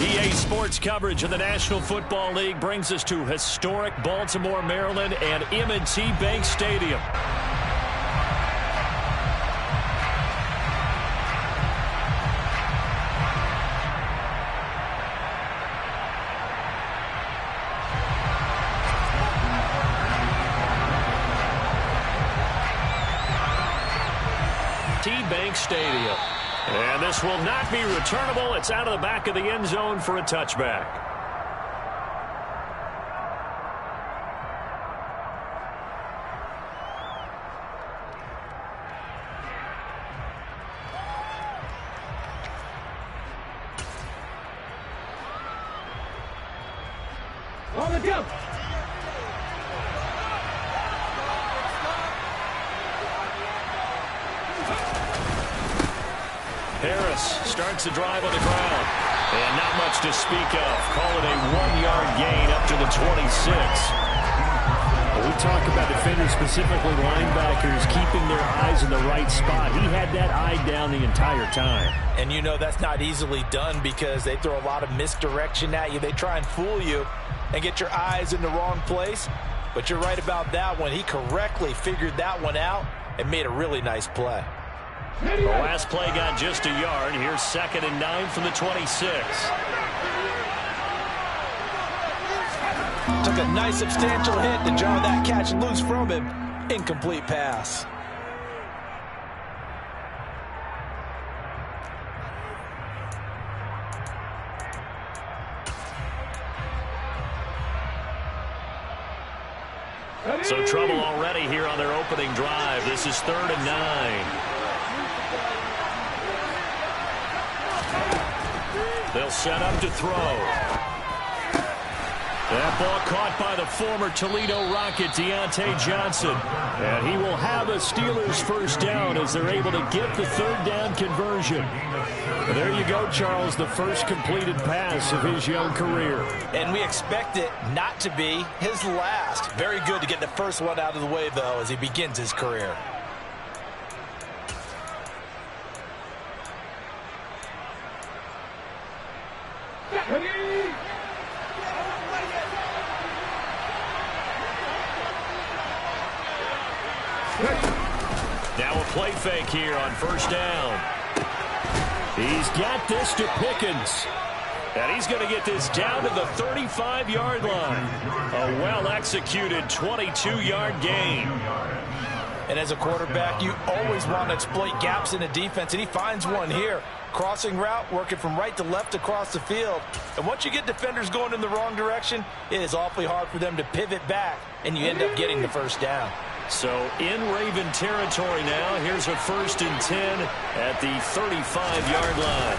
EA Sports coverage of the National Football League brings us to historic Baltimore, Maryland, and M&T Bank Stadium. Bank Stadium. And this will not be returnable. It's out of the back of the end zone for a touchback. On the jump. Harris starts the drive on the ground. And not much to speak of. Call it a 1-yard gain up to the 26. Well, we talk about defenders, specifically linebackers, keeping their eyes in the right spot. He had that eye down the entire time. And you know that's not easily done because they throw a lot of misdirection at you. They try and fool you and get your eyes in the wrong place. But you're right about that one. He correctly figured that one out and made a really nice play. The last play got just a yard. Here's 2nd and 9 from the 26. Took a nice substantial hit to jar that catch loose from him. Incomplete pass. So trouble already here on their opening drive. This is 3rd and 9. They'll set up to throw. That ball caught by the former Toledo Rocket, Deontay Johnson. And he will have a Steelers first down as they're able to get the 3rd down conversion. And there you go, Charles, the first completed pass of his young career. And we expect it not to be his last. Very good to get the first one out of the way, though, as he begins his career. Now a play fake here on 1st down. He's got this to Pickens. And he's going to get this down to the 35-yard line. A well-executed 22-yard gain. And as a quarterback, you always want to exploit gaps in a defense, and he finds one here. Crossing route, working from right to left across the field. And once you get defenders going in the wrong direction, it is awfully hard for them to pivot back, and you end up getting the first down. So in Raven territory now. Here's a 1st and 10 at the 35-yard line.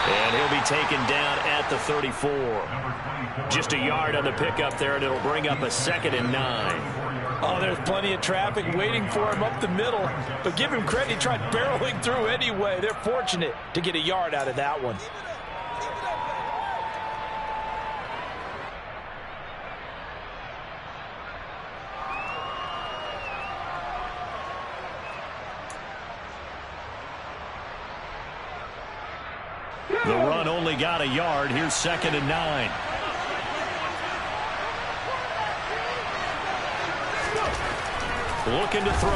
And he'll be taken down at the 34. Just a yard on the pickup there, and it'll bring up a 2nd and 9. Oh, there's plenty of traffic waiting for him up the middle. But give him credit, he tried barreling through anyway. They're fortunate to get a yard out of that one. The run only got a yard. Here's 2nd and 9. Looking to throw.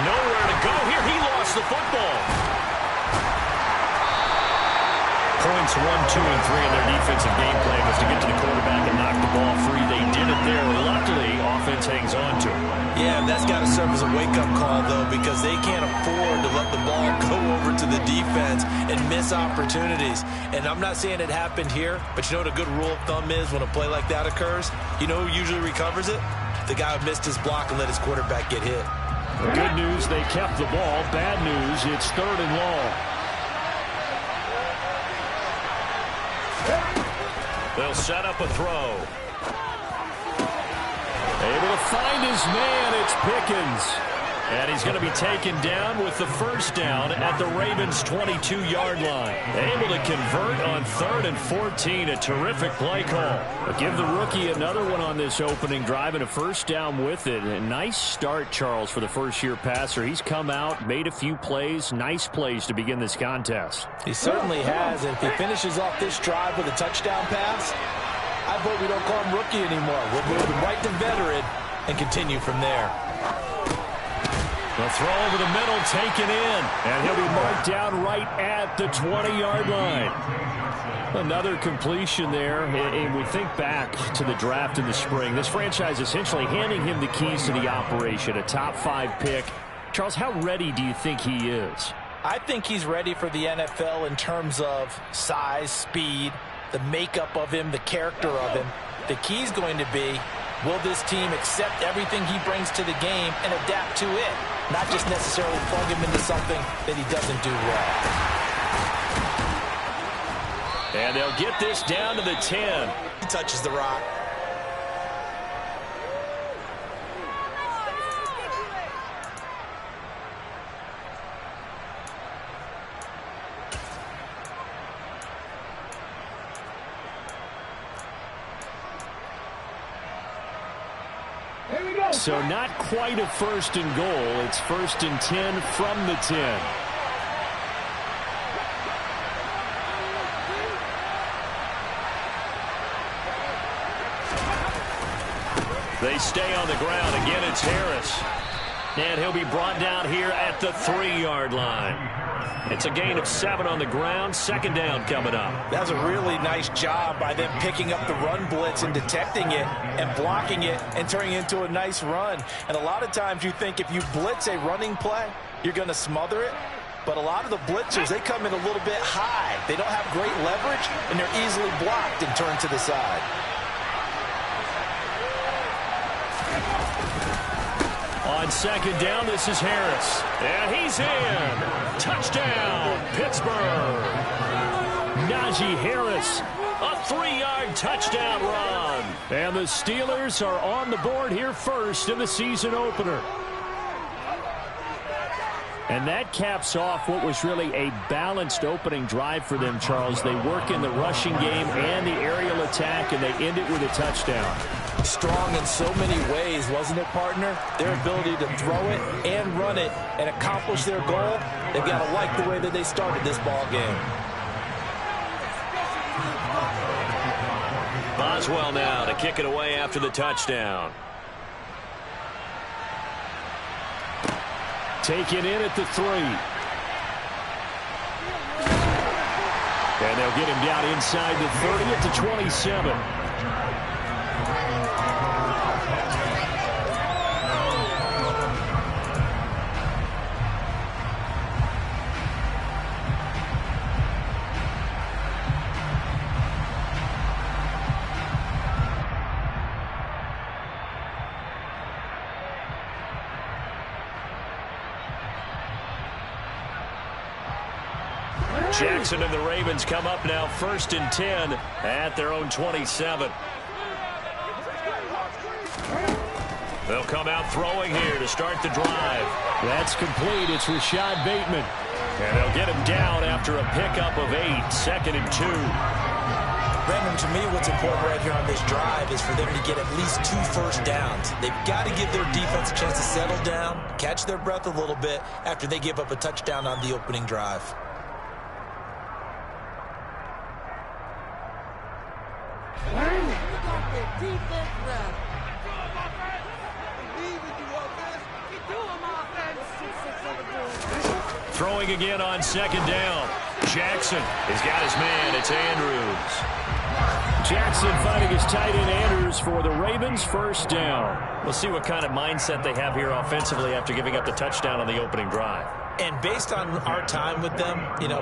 Nowhere to go here. He lost the football. Points 1, 2, and 3 in their defensive game plan was to get to the quarterback and knock the ball free. They did it there. Luckily, offense hangs on to it. Yeah, that's got to serve as a wake-up call, though, because they can't afford to let the ball go over to the defense and miss opportunities. And I'm not saying it happened here, but you know what a good rule of thumb is when a play like that occurs? You know who usually recovers it? The guy who missed his block and let his quarterback get hit. Good news, they kept the ball. Bad news, it's 3rd and long. They'll set up a throw. Able to find his man, it's Pickens. And he's going to be taken down with the first down at the Ravens' 22-yard line. Able to convert on 3rd and 14. A terrific play call. But give the rookie another one on this opening drive and a first down with it. A nice start, Charles, for the first-year passer. He's come out, made a few plays, nice plays to begin this contest. He certainly has. And if he finishes off this drive with a touchdown pass, I vote we don't call him rookie anymore. We'll move him right to veteran and continue from there. The throw over the middle, taken in, and he'll be marked down right at the 20-yard line. Another completion there, and we think back to the draft in the spring. This franchise essentially handing him the keys to the operation, a top 5 pick. Charles, how ready do you think he is? I think he's ready for the NFL in terms of size, speed, the makeup of him, the character of him. The key's going to be, will this team accept everything he brings to the game and adapt to it? Not just necessarily plug him into something that he doesn't do well. And they'll get this down to the 10. He touches the rock. So not quite a 1st and goal. It's 1st and 10 from the 10. They stay on the ground. Again, it's Harris. And he'll be brought down here at the 3-yard line. It's a gain of 7 on the ground. 2nd down coming up. That was a really nice job by them picking up the run blitz and detecting it and blocking it and turning it into a nice run. And a lot of times you think if you blitz a running play, you're going to smother it. But a lot of the blitzers, they come in a little bit high. They don't have great leverage, and they're easily blocked and turned to the side. On 2nd down, this is Harris. And he's in. Touchdown, Pittsburgh. Najee Harris, a 3-yard touchdown run. And the Steelers are on the board here first in the season opener. And that caps off what was really a balanced opening drive for them, Charles. They work in the rushing game and the aerial attack, and they end it with a touchdown. Strong in so many ways, wasn't it, partner? Their ability to throw it and run it and accomplish their goal, they've got to like the way that they started this ball game. Boswell now to kick it away after the touchdown. Taken in at the 3. And they'll get him down inside the 30 at the 27. Jackson and the Ravens come up now 1st and 10 at their own 27. They'll come out throwing here to start the drive. That's complete. It's Rashad Bateman. And they'll get him down after a pickup of 8. 2nd and 2. Brandon, to me, what's important right here on this drive is for them to get at least 2 first downs. They've got to give their defense a chance to settle down, catch their breath a little bit after they give up a touchdown on the opening drive. Throwing again on 2nd down. Jackson has got his man. It's Andrews. Jackson finding his tight end Andrews for the Ravens. 1st down. We'll see what kind of mindset they have here offensively after giving up the touchdown on the opening drive. And based on our time with them,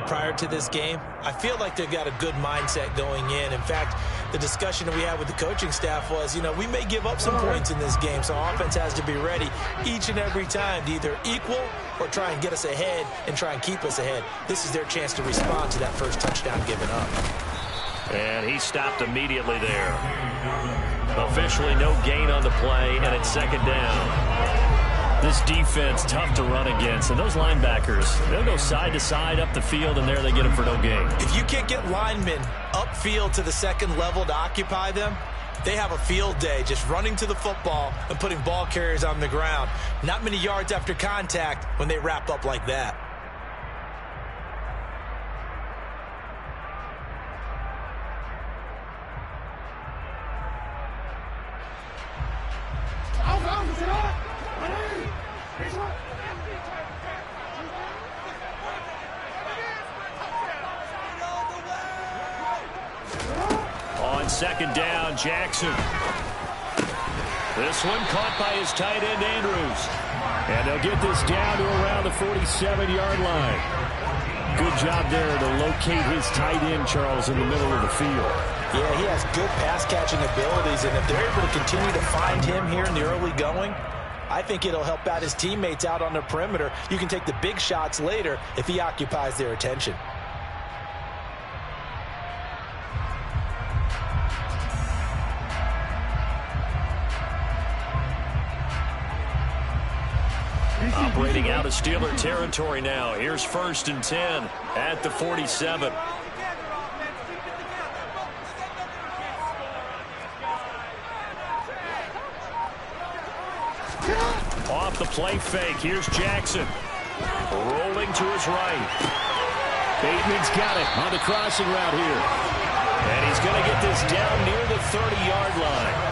prior to this game, I feel like they've got a good mindset going in. In fact, the discussion that we had with the coaching staff was, we may give up some points in this game, so our offense has to be ready each and every time to either equal or try and get us ahead and try and keep us ahead. This is their chance to respond to that first touchdown given up. And he stopped immediately there. Officially no gain on the play, and it's 2nd down. This defense, tough to run against. And those linebackers, they'll go side to side up the field, and there they get them for no gain. If you can't get linemen upfield to the second level to occupy them, they have a field day just running to the football and putting ball carriers on the ground. Not many yards after contact when they wrap up like that. On second down, Jackson. This one caught by his tight end, Andrews. And they'll get this down to around the 47-yard line. Good job there to locate his tight end, Charles, in the middle of the field. Yeah, he has good pass-catching abilities, and if they're able to continue to find him here in the early going, I think it'll help out his teammates out on the perimeter. You can take the big shots later if he occupies their attention. Operating out of Steeler territory now. Here's 1st and 10 at the 47. Off the play fake. Here's Jackson. Rolling to his right. Bateman's got it on the crossing route here. And he's going to get this down near the 30-yard line.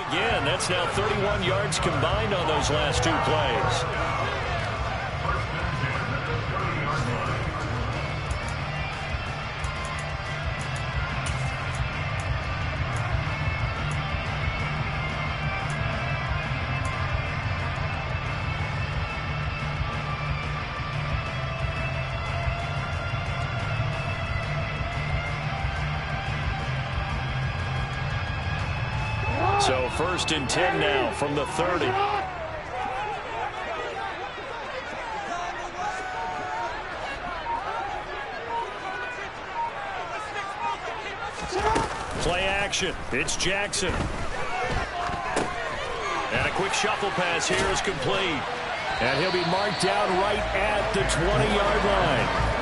Again, that's now 31 yards combined on those last two plays. So 1st and 10 now from the 30. Play action. It's Jackson. And a quick shuffle pass here is complete. And he'll be marked down right at the 20-yard line.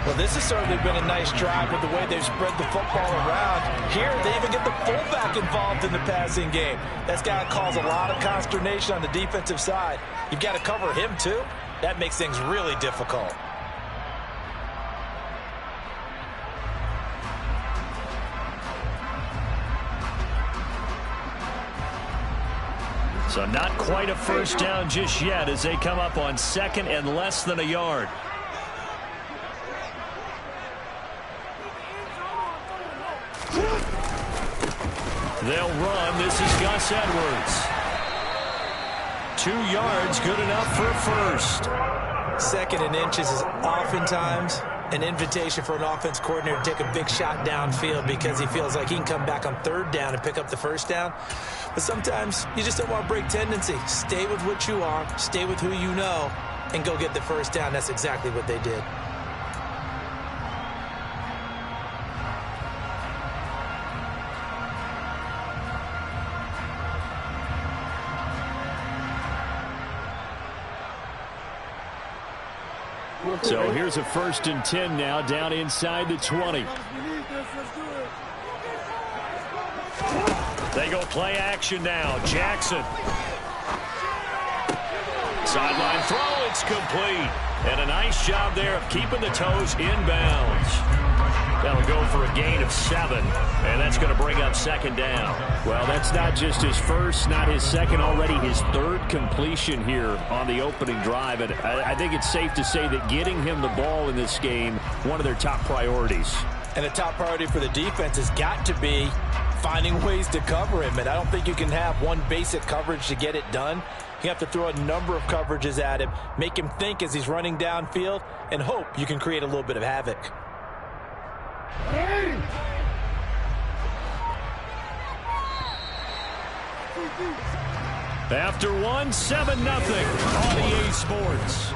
Well, this has certainly been a nice drive with the way they've spread the football around. Here, they even get the fullback involved in the passing game. That's got to cause a lot of consternation on the defensive side. You've got to cover him, too. That makes things really difficult. So not quite a first down just yet as they come up on 2nd and less than a yard. They'll run. This is Gus Edwards. 2 yards, good enough for a first. 2nd and inches is oftentimes an invitation for an offense coordinator to take a big shot downfield because he feels like he can come back on 3rd down and pick up the first down. But sometimes you just don't want to break tendency. Stay with what you are, stay with who you know, and go get the first down. That's exactly what they did. So here's a 1st and 10 now down inside the 20. They go play action now. Jackson. Sideline throw. It's complete. And a nice job there of keeping the toes inbounds. That'll go for a gain of 7. And that's going to bring up 2nd down. Well, that's not just his first, not his second, already his 3rd completion here on the opening drive. And I think it's safe to say that getting him the ball in this game, one of their top priorities. And the top priority for the defense has got to be finding ways to cover him. And I don't think you can have one basic coverage to get it done. You have to throw a number of coverages at him, make him think as he's running downfield, and hope you can create a little bit of havoc. After one, 7-0 on EA Sports.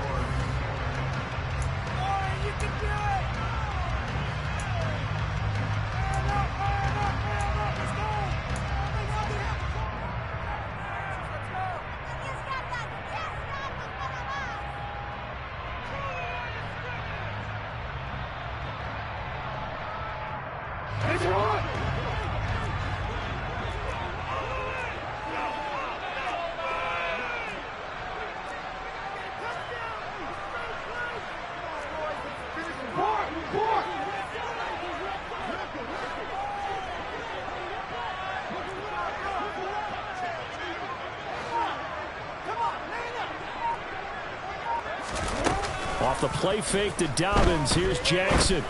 Off the play fake to Dobbins. Here's Jackson.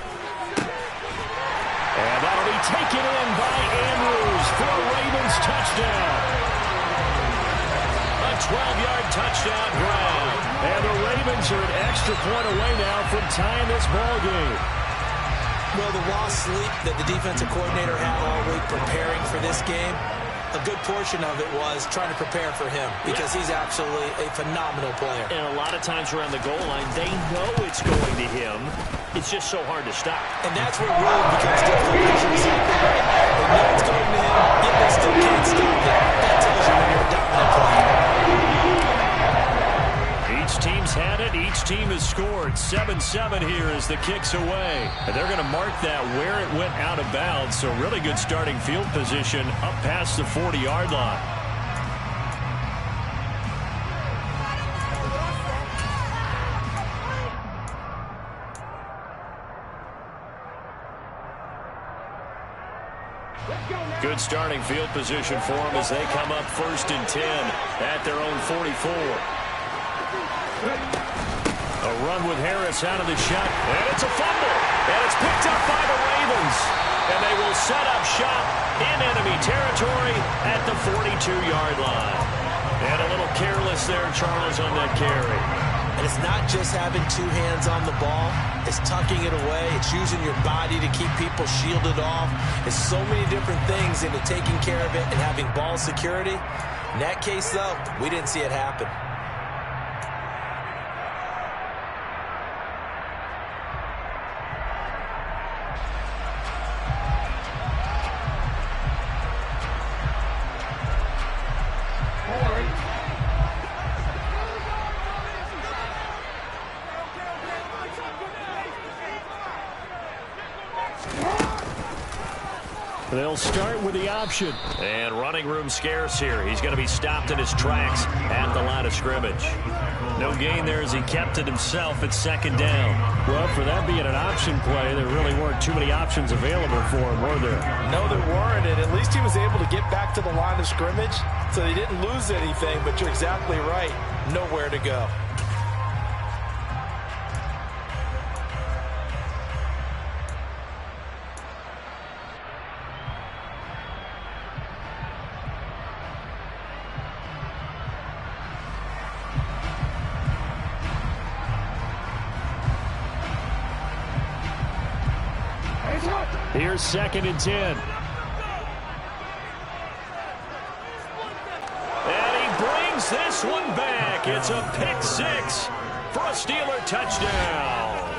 And that'll be taken in by Andrews for a Ravens touchdown. A 12-yard touchdown grab. And the Ravens are an extra point away now from tying this ball game. Well, the lost sleep that the defensive coordinator had all week preparing for this game, a good portion of it was trying to prepare for him because he's absolutely a phenomenal player. And a lot of times around the goal line, they know it's going to him. It's just so hard to stop. And that's where it really becomes difficult. They know it's going to him, yet they still can't stop it. That tells you when you're a dominant player. Each team's had it. Each team has scored. 7-7 here as the kick's away. And they're going to mark that where it went out of bounds. So really good starting field position up past the 40-yard line. Good starting field position for them as they come up 1st and 10 at their own 44. A run with Harris out of the shot, and it's a fumble, and it's picked up by the Ravens, and they will set up shop in enemy territory at the 42-yard line. And a little careless there, Charles, on that carry. And it's not just having two hands on the ball. It's tucking it away. It's using your body to keep people shielded off. It's so many different things into taking care of it and having ball security. In that case, though, we didn't see it happen. They'll start with the option. And running room scarce here. He's going to be stopped in his tracks at the line of scrimmage. No gain there as he kept it himself at 2nd down. Well, for that being an option play, there really weren't too many options available for him, were there? No, there weren't, and at least he was able to get back to the line of scrimmage, so he didn't lose anything, but you're exactly right. Nowhere to go. Here's 2nd and 10. And he brings this one back. It's a pick 6 for a Steeler touchdown.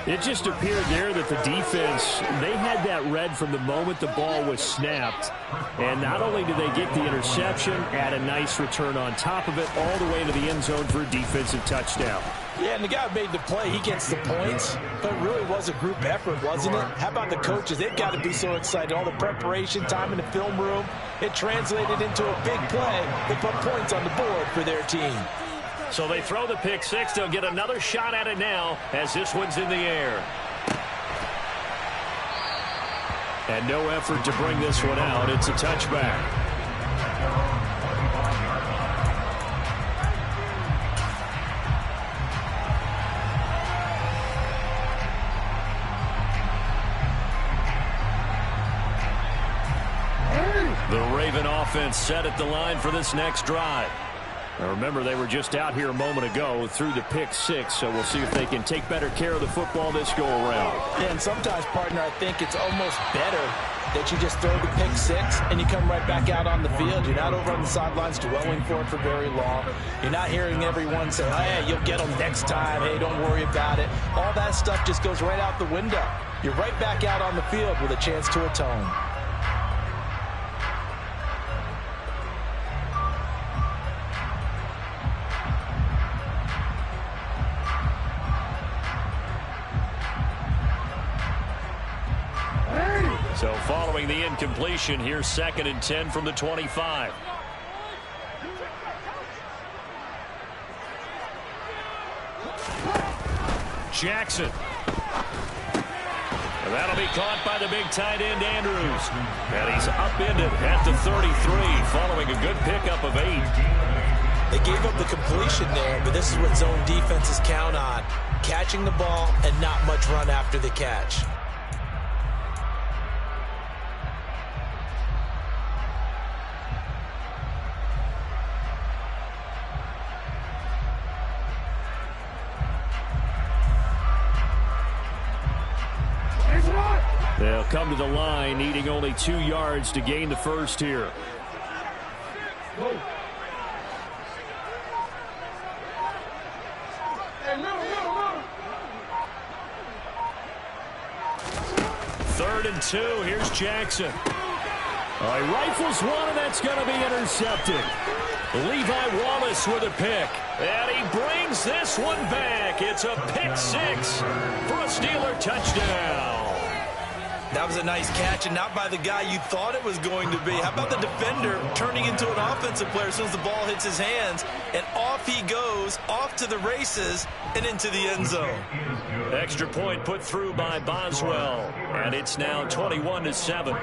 It just appeared there that the defense, they had that read from the moment the ball was snapped. And not only did they get the interception, add a nice return on top of it, all the way to the end zone for a defensive touchdown. Yeah, and the guy made the play. He gets the points, but it really was a group effort, wasn't it? How about the coaches? They've got to be so excited. All the preparation time in the film room, it translated into a big play. They put points on the board for their team. So they throw the pick 6. They'll get another shot at it now as this one's in the air. And no effort to bring this one out. It's a touchback. The Raven offense set at the line for this next drive. Now remember, they were just out here a moment ago through the pick six, so we'll see if they can take better care of the football this go-around. Yeah, and sometimes, partner, I think it's almost better that you just throw the pick six and you come right back out on the field. You're not over on the sidelines dwelling for it for very long. You're not hearing everyone say, oh, hey, you'll get them next time. Hey, don't worry about it. All that stuff just goes right out the window. You're right back out on the field with a chance to atone. So following the incompletion, here's 2nd and 10 from the 25. Jackson. And that'll be caught by the big tight end, Andrews. And he's upended at the 33 following a good pickup of 8. They gave up the completion there, but this is what zone defenses count on. Catching the ball and not much run after the catch. They'll come to the line, needing only 2 yards to gain the first here. Third and 2. Here's Jackson. He rifles one, and that's going to be intercepted. Levi Wallace with a pick. And he brings this one back. It's a pick six for a Steeler touchdown. That was a nice catch, and not by the guy you thought it was going to be. How about the defender turning into an offensive player as soon as the ball hits his hands, and off he goes, off to the races, and into the end zone. Extra point put through by Boswell, and it's now 21-7.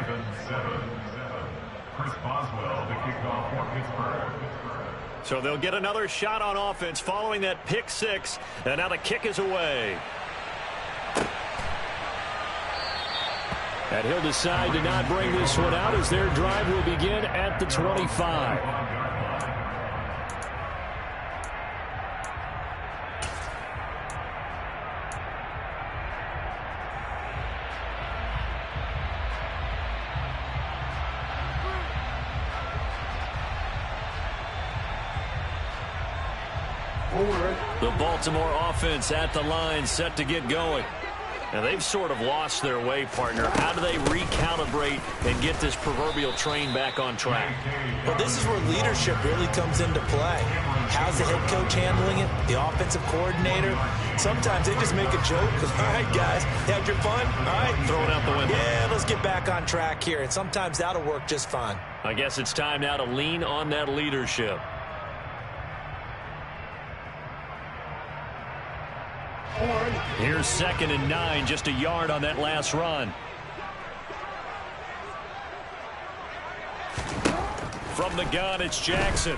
So they'll get another shot on offense following that pick six, and now the kick is away. And he'll decide to not bring this one out as their drive will begin at the 25. The Baltimore offense at the line, set to get going. And they've sort of lost their way, partner. How do they recalibrate and get this proverbial train back on track? Well, this is where leadership really comes into play. How's the head coach handling it? The offensive coordinator? Sometimes they just make a joke. All right, guys, had your fun? All right. Throw it out the window. Yeah, let's get back on track here. And sometimes that'll work just fine. I guess it's time now to lean on that leadership. Here's 2nd and 9, just a yard on that last run. From the gun, it's Jackson.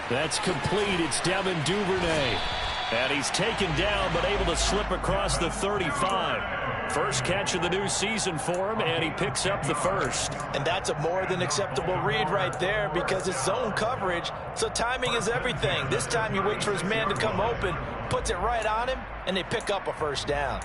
That's complete. It's Devin Duvernay. And he's taken down, but able to slip across the 35. First catch of the new season for him, and he picks up the first. And that's a more than acceptable read right there because it's zone coverage, so timing is everything. This time you wait for his man to come open, puts it right on him, and they pick up a first down.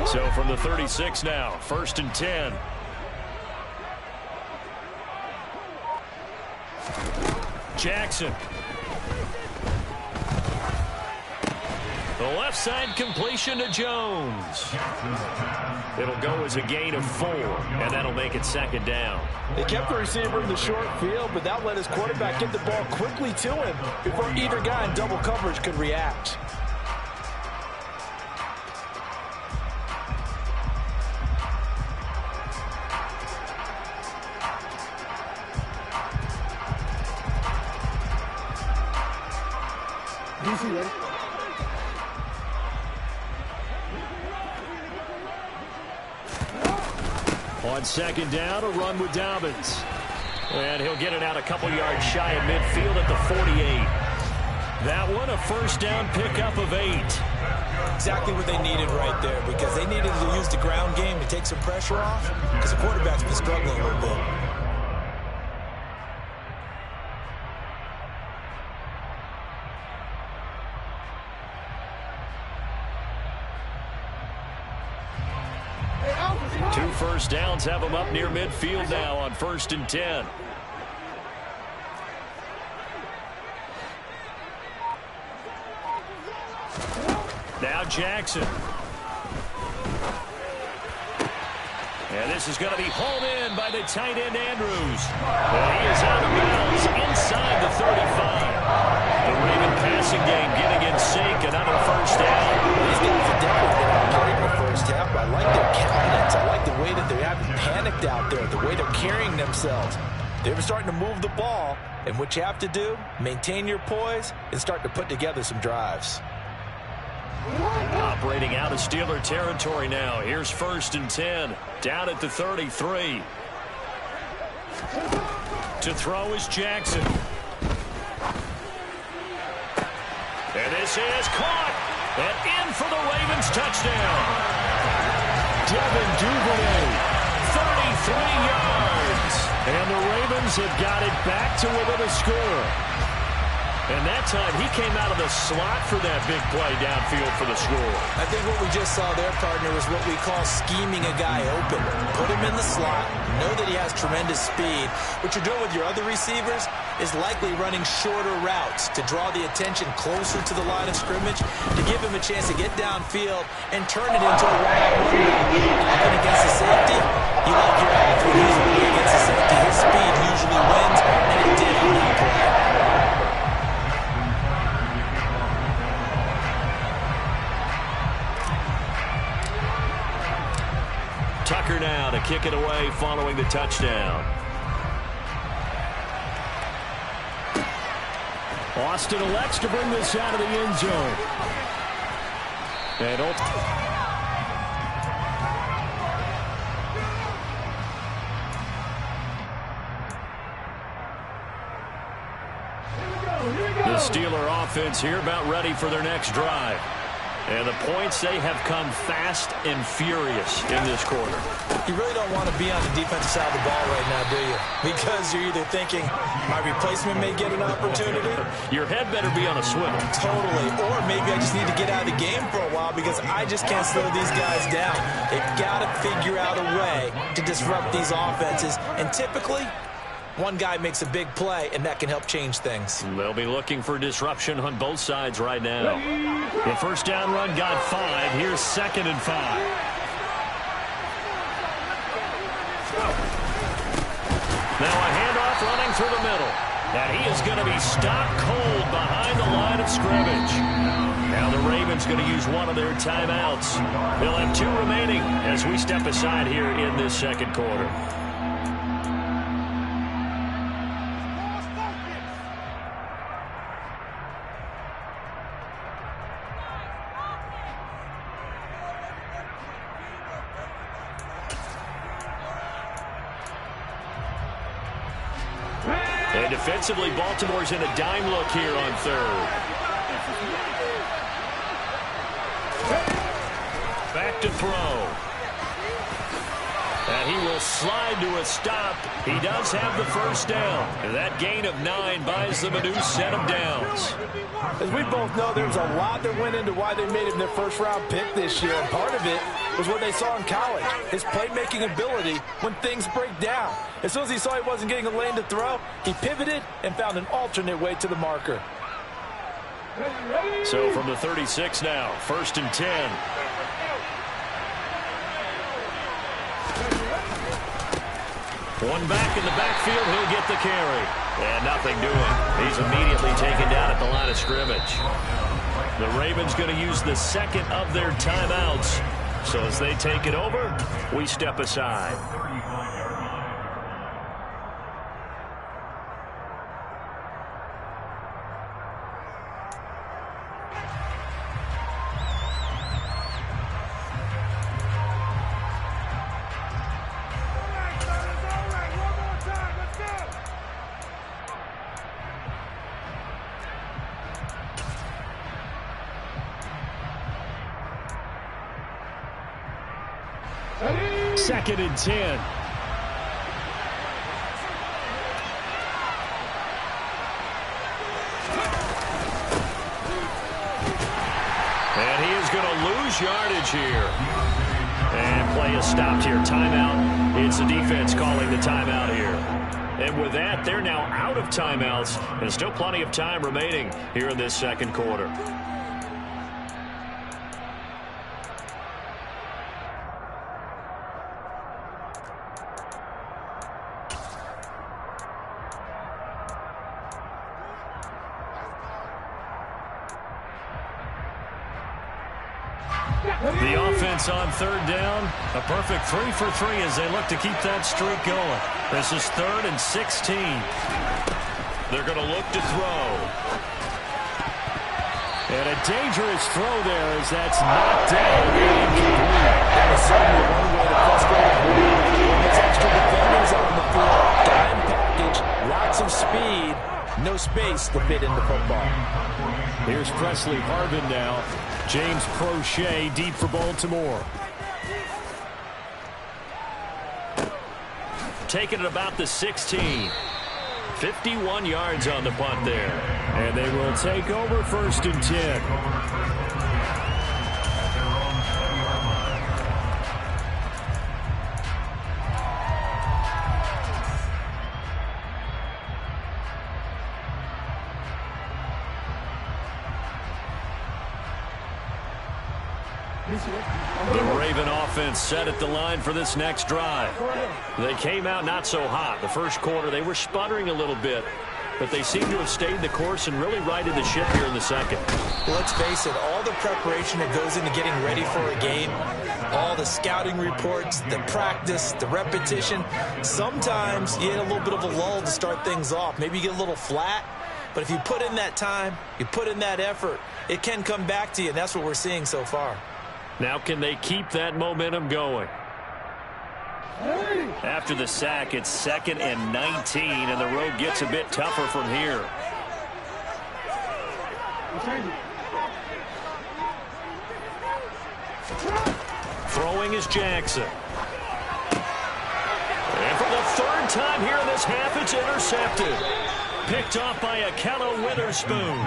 So from the 36 now, 1st and 10. Jackson. The left side completion to Jones. It'll go as a gain of 4, and that'll make it 2nd down. They kept the receiver in the short field, but that let his quarterback get the ball quickly to him before either guy in double coverage could react. On second down, a run with Dobbins. And he'll get it out a couple yards shy of midfield at the 48. That one, a first down pickup of 8. Exactly what they needed right there, because they needed to use the ground game to take some pressure off, because the quarterback's been struggling a little bit. Two first downs have them up near midfield now on 1st and 10. Now Jackson. And this is going to be hauled in by the tight end Andrews. And he is out of bounds inside the 35. The Raven passing game getting in sync, another first down. These guys have definitely been out great in the first half. I like their countenance. I like the way that they haven't panicked out there, the way they're carrying themselves. They're starting to move the ball, and what you have to do, maintain your poise and start to put together some drives. Operating out of Steeler territory now. Here's 1st and 10. Down at the 33. To throw is Jackson. And this is caught. And in for the Ravens touchdown. Devin Duvernay, 33 yards. And the Ravens have got it back to within a score. And that time, he came out of the slot for that big play downfield for the score. I think what we just saw there, partner, was what we call scheming a guy open. Put him in the slot, know that he has tremendous speed. What you're doing with your other receivers is likely running shorter routes to draw the attention closer to the line of scrimmage, to give him a chance to get downfield and turn it into a one-on-one route. Often against the safety, you like your odds when he's running against the safety. His speed usually wins, and it did on that play. Tucker now to kick it away following the touchdown. Austin elects to bring this out of the end zone. And the Steeler offense here about ready for their next drive. And the points, they have come fast and furious in this quarter. You really don't want to be on the defensive side of the ball right now, do you? Because you're either thinking, my replacement may get an opportunity. Your head better be on a swivel. Totally. Or maybe I just need to get out of the game for a while because I just can't slow these guys down. They've got to figure out a way to disrupt these offenses. And typically, one guy makes a big play, and that can help change things. They'll be looking for disruption on both sides right now. The first down run got 5. Here's 2nd and 5. Now a handoff running through the middle. And he is going to be stopped cold behind the line of scrimmage. Now the Ravens going to use one of their timeouts. They'll have 2 remaining as we step aside here in this second quarter. And defensively, Baltimore's in a dime look here on 3rd. Back to throw. And he will slide to a stop. He does have the first down. And that gain of 9 buys them a new set of downs. As we both know, there's a lot that went into why they made him their first-round pick this year. And part of it was what they saw in college, his playmaking ability when things break down. As soon as he saw he wasn't getting a lane to throw, he pivoted and found an alternate way to the marker. So from the 36 now, 1st and 10. One back in the backfield, he'll get the carry. And nothing doing. He's immediately taken down at the line of scrimmage. The Ravens going to use the 2nd of their timeouts. So as they take it over, we step aside. 2nd and 10. And he is going to lose yardage here. And play is stopped here. Timeout. It's the defense calling the timeout here. And with that, they're now out of timeouts. And still plenty of time remaining here in this second quarter. The offense on 3rd down. A perfect 3 for 3 as they look to keep that streak going. This is 3rd and 16. They're going to look to throw. And a dangerous throw there as that's knocked down and incomplete. That is certainly one way to frustrate a lead. When there's extra defenders on the field, dime package, lots of speed, no space to fit in the football. Here's Presley Harvin now. James Crochet deep for Baltimore. Taking it about the 16. 51 yards on the punt there. And they will take over 1st and 10. The Raven offense set at the line for this next drive. They came out not so hot. The first quarter, they were sputtering a little bit, but they seem to have stayed the course and really righted the ship here in the second. Well, let's face it, all the preparation that goes into getting ready for a game, all the scouting reports, the practice, the repetition, sometimes you get a little bit of a lull to start things off. Maybe you get a little flat, but if you put in that time, you put in that effort, it can come back to you, and that's what we're seeing so far. Now can they keep that momentum going? After the sack, it's 2nd and 19, and the road gets a bit tougher from here. Throwing is Jackson. And for the 3rd time here in this half, it's intercepted. Picked off by Akello Witherspoon.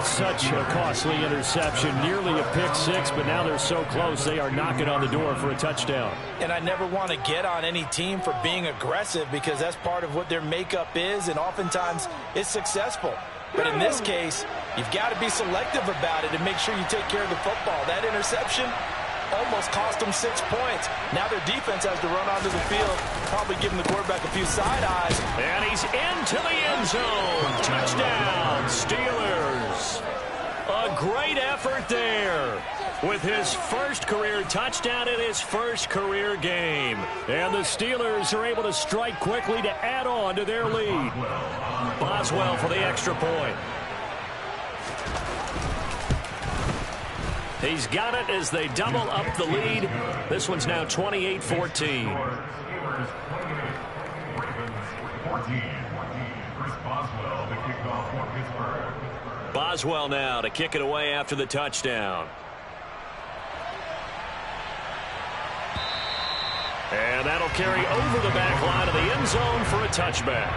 Such a costly interception, nearly a pick 6, but now they're so close they are knocking on the door for a touchdown. And I never want to get on any team for being aggressive because that's part of what their makeup is, and oftentimes it's successful. But in this case, you've got to be selective about it and make sure you take care of the football. That interception almost cost them 6 points. Now their defense has to run onto the field, probably giving the quarterback a few side eyes. And he's into the end zone. Touchdown, Steelers. A great effort there with his first career touchdown in his first career game. And the Steelers are able to strike quickly to add on to their lead. Boswell for the extra point. He's got it as they double up the lead. This one's now 28-14. Boswell now to kick it away after the touchdown. And that'll carry over the back line of the end zone for a touchback.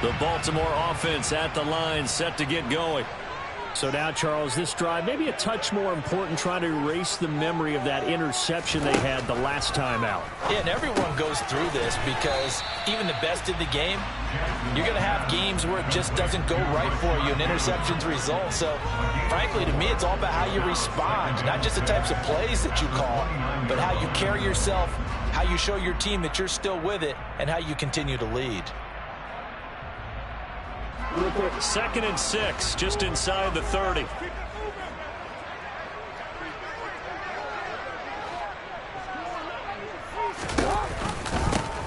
The Baltimore offense at the line, set to get going. So now, Charles, this drive maybe a touch more important, trying to erase the memory of that interception they had the last time out. Yeah, and everyone goes through this because even the best in the game, you're going to have games where it just doesn't go right for you and interceptions result. So, frankly, to me, it's all about how you respond, not just the types of plays that you call, but how you carry yourself, how you show your team that you're still with it, and how you continue to lead. 2nd and 6, just inside the 30.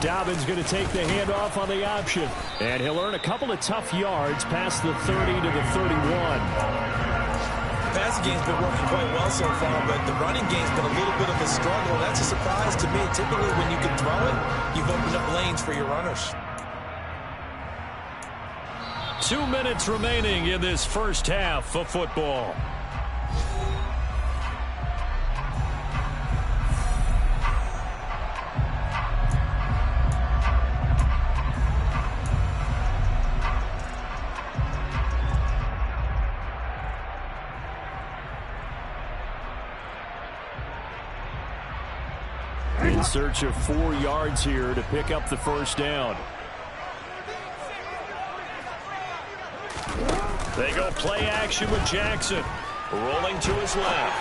Dobbins going to take the handoff on the option. And he'll earn a couple of tough yards past the 30 to the 31. passing game's been working quite well so far, but the running game's been a little bit of a struggle. That's a surprise to me. Typically, when you can throw it, you've opened up lanes for your runners. 2 minutes remaining in this first half of football. In search of 4 yards here to pick up the first down. They go play action with Jackson. Rolling to his left.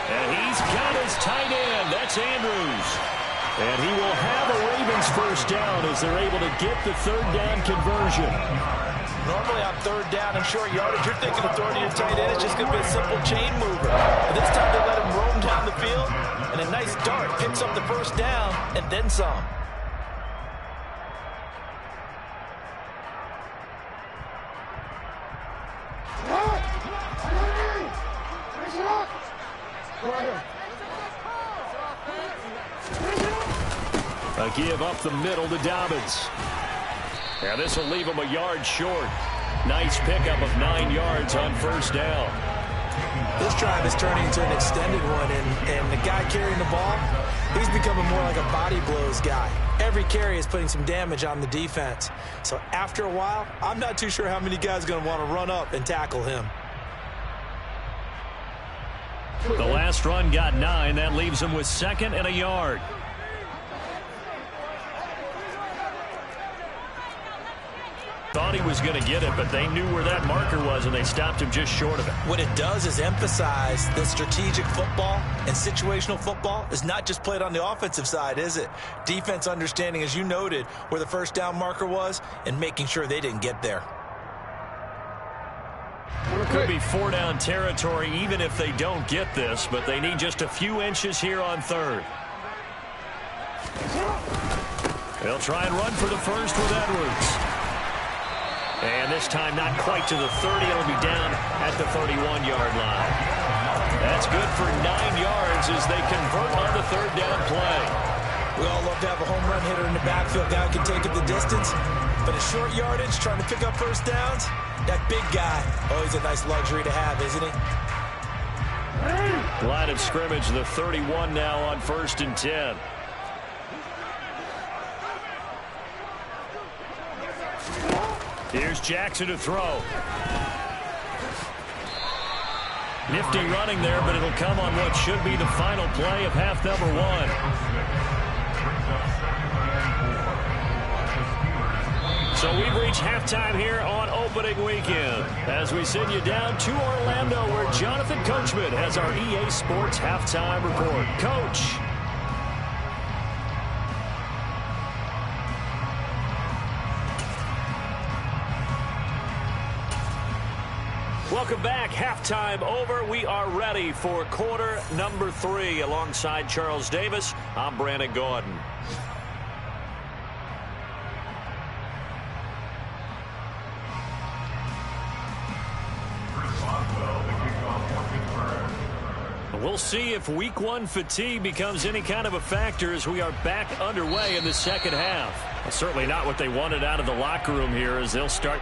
And he's got his tight end. That's Andrews. And he will have a Ravens first down as they're able to get the third down conversion. Normally on third down and short yardage, you're thinking of throwing to your tight end. It's just going to be a simple chain mover. But this time they let him roam down the field, and a nice dart picks up the first down and then some. A give up the middle to Dobbins. And this will leave him a yard short. Nice pickup of 9 yards on first down. This drive is turning into an extended one, and the guy carrying the ball, he's becoming more like a body blows guy. Every carry is putting some damage on the defense. So after a while, I'm not too sure how many guys are going to want to run up and tackle him. The last run got 9. That leaves him with 2nd and a yard. Thought he was going to get it, but they knew where that marker was, and they stopped him just short of it. What it does is emphasize that strategic football and situational football is not just played on the offensive side, is it? Defense understanding, as you noted, where the first down marker was and making sure they didn't get there. Could be 4 down territory even if they don't get this, but they need just a few inches here on third. They'll try and run for the first with Edwards. And this time not quite to the 30. It'll be down at the 31-yard line. That's good for 9 yards as they convert on the third down play. We all love to have a home run hitter in the backfield. Guy who can take it the distance. But at short yardage, trying to pick up first downs, that big guy, always a nice luxury to have, isn't he? Line of scrimmage, the 31 now on 1st and 10. Here's Jackson to throw. Nifty running there, but it'll come on what should be the final play of half number 1. So we've reached halftime here on opening weekend as we send you down to Orlando where Jonathan Coachman has our EA Sports halftime report. Coach. Welcome back. Halftime over. We are ready for quarter number 3. Alongside Charles Davis, I'm Brandon Gordon. We'll see if week 1 fatigue becomes any kind of a factor as we are back underway in the second half. Well, certainly not what they wanted out of the locker room here as they'll start